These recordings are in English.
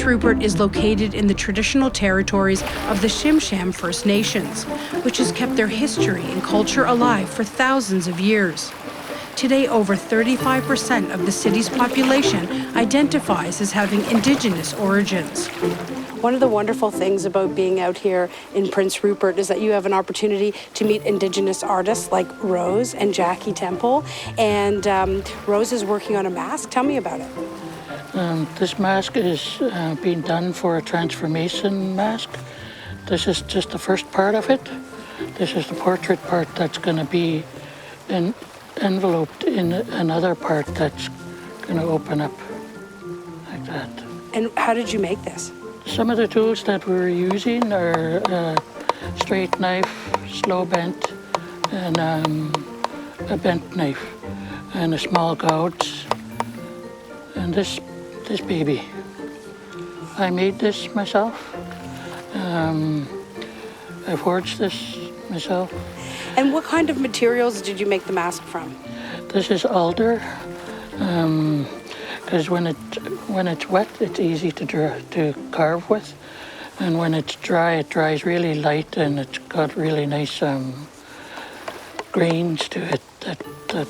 Rupert is located in the traditional territories of the Tsimshian First Nations, which has kept their history and culture alive for thousands of years. Today, over 35% of the city's population identifies as having Indigenous origins. One of the wonderful things about being out here in Prince Rupert is that you have an opportunity to meet Indigenous artists like Rose and Jackie Temple. And Rose is working on a mask. Tell me about it. This mask is being done for a transformation mask. This is just the first part of it. This is the portrait part that's going to be enveloped in another part that's going to open up like that. And how did you make this? Some of the tools that we're using are a straight knife, slow bent, and a bent knife, and a small gouge, and this baby. I made this myself. I forged this myself. And what kind of materials did you make the mask from? This is alder, because when it's wet, it's easy to carve with, and when it's dry, it dries really light, and it's got really nice grains to it that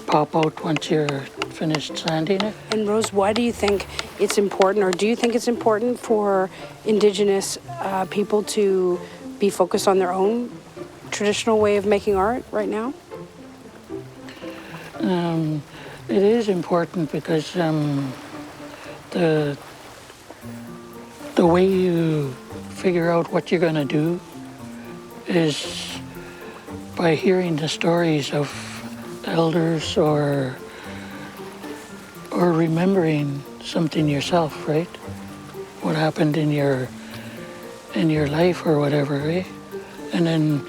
pop out once you're finished sanding it. And Rose, why do you think it's important, or do you think it's important for Indigenous people to be focused on their own traditional way of making art right now? It is important because the way you figure out what you're going to do is by hearing the stories of elders or remembering something yourself, right? What happened in your life or whatever, right? And then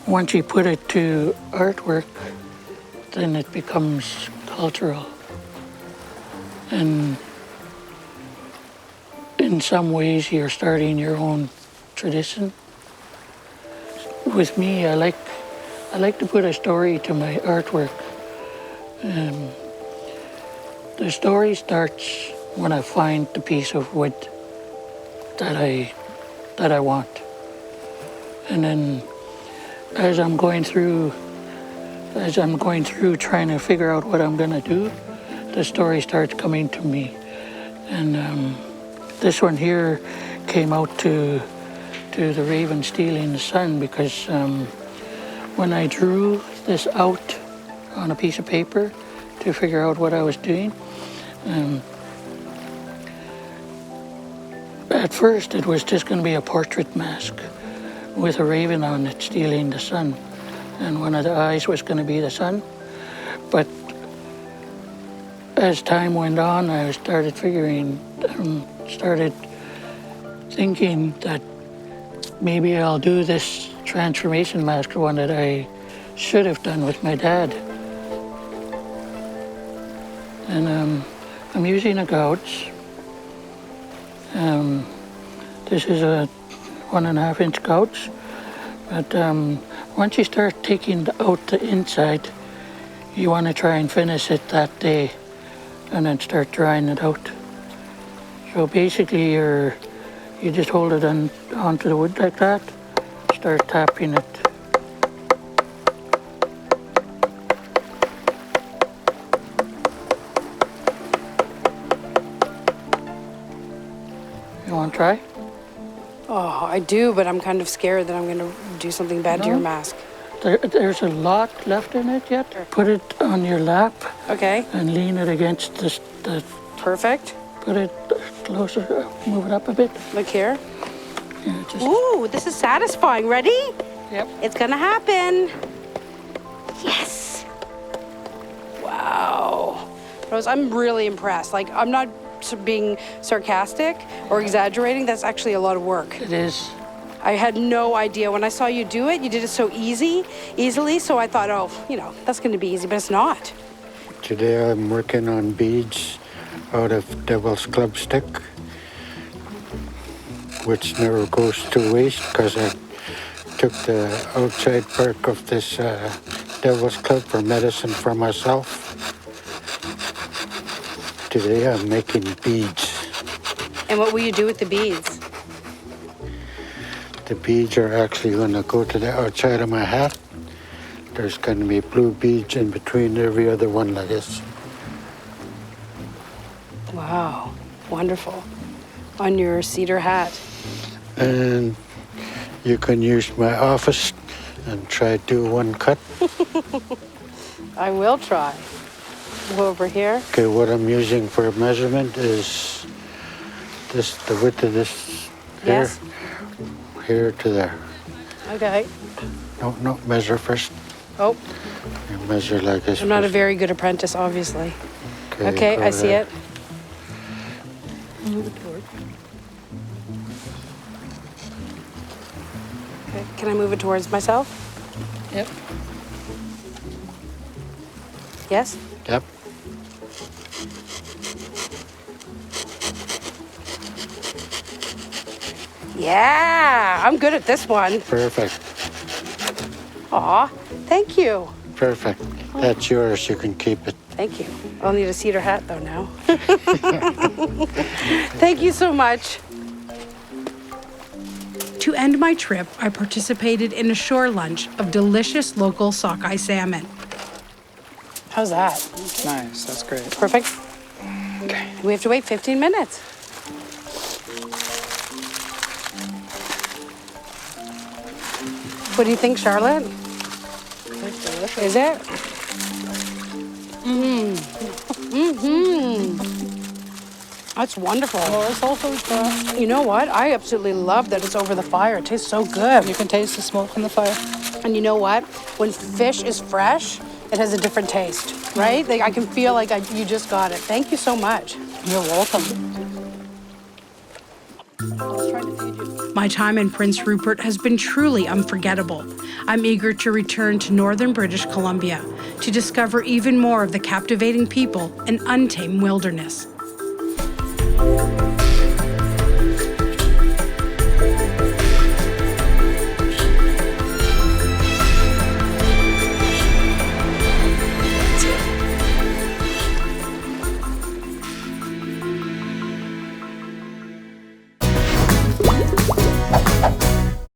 once you put it to artwork, then it becomes cultural. And in some ways, you're starting your own tradition. With me, I like to put a story to my artwork. The story starts when I find the piece of wood that I want. And then as I'm going through trying to figure out what I'm gonna do, the story starts coming to me. And this one here came out to the raven stealing the sun because when I drew this out on a piece of paper to figure out what I was doing, at first it was just going to be a portrait mask with a raven on it stealing the sun, and one of the eyes was going to be the sun. But as time went on, I started thinking that maybe I'll do this transformation mask, one that I should have done with my dad. And I'm using a gouge. This is a 1.5 inch gouge, but once you start taking out the inside, you want to try and finish it that day and then start drying it out. So basically you just hold it onto the wood like that, start tapping it. You want to try? Oh, I do, but I'm kind of scared that I'm going to do something bad to your mask. There's a lot left in it yet. Put it on your lap. Okay. And lean it against the... Perfect. Put it closer, move it up a bit. Look here. Yeah, just... Ooh, this is satisfying. Ready? Yep. It's going to happen. Yes. Wow. Rose, I'm really impressed. Like, I'm not being sarcastic or exaggerating. That's actually a lot of work. It is. I had no idea. When I saw you do it, you did it so easily, so I thought, oh, that's going to be easy, but it's not. Today I'm working on beads out of Devil's Club stick, which never goes to waste because I took the outside part of this Devil's Club for medicine for myself. Today I'm making beads. And what will you do with the beads? The beads are actually going to go to the outside of my hat. There's going to be blue beads in between every other one like this. Wow, wonderful. On your cedar hat. And you can use my office and try to do one cut. I will try. Go over here. Okay, what I'm using for measurement is this, the width of this here, Yes. here to there. Okay. No, measure first. Oh, You measure like this. I'm not a first. very good apprentice, obviously. Okay, go I see there. it. Okay, can I move it towards myself? Yep. Yes? Yep. Yeah, I'm good at this one. Perfect. Aw, thank you. Perfect. That's yours. You can keep it. Thank you. I'll need a cedar hat though now. Thank you so much. To end my trip, I participated in a shore lunch of delicious local sockeye salmon. How's that? Nice, that's great. Perfect. Okay. We have to wait 15 minutes. What do you think, Charlotte? That's delicious. Is it? That's wonderful. Well, it's also, You know what? I absolutely love that it's over the fire. It tastes so good. you can taste the smoke from the fire. And you know what? When fish is fresh, it has a different taste, right? Like I can feel like you just got it. Thank you so much. You're welcome. My time in Prince Rupert has been truly unforgettable. I'm eager to return to northern British Columbia to discover even more of the captivating people and untamed wilderness.